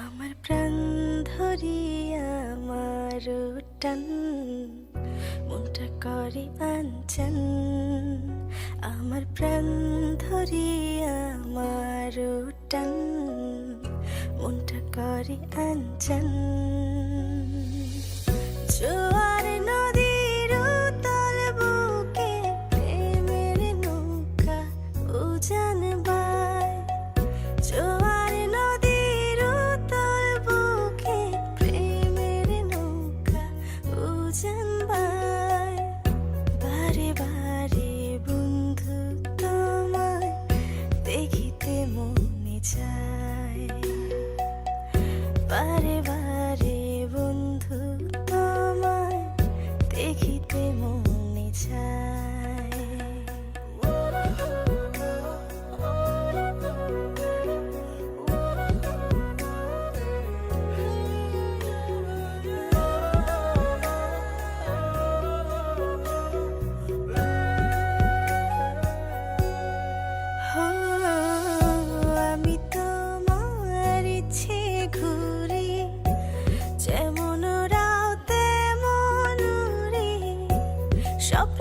আমার প্রাণ ধরিয়া আমার টান, মনটা করে আনচান। আমার প্রাণ ধরিয়া আমার টান, মনটা করে আনচান। জোয়ার নদীর উতল বুকে প্রেমের নৌকা উজান বায়। জোয়ার নদীর উতল বুকে প্রেমের নৌকা উজান বায়। বারে বারে বন্ধু তোমায় দেখিতে মনে চায়। বারে বারে বন্ধু তোমায় দেখিতে মনে চায়। আমি তোমার ইচ্ছে ঘুরি, যেমন রাও তেমন উড়ি। স্বপ্ন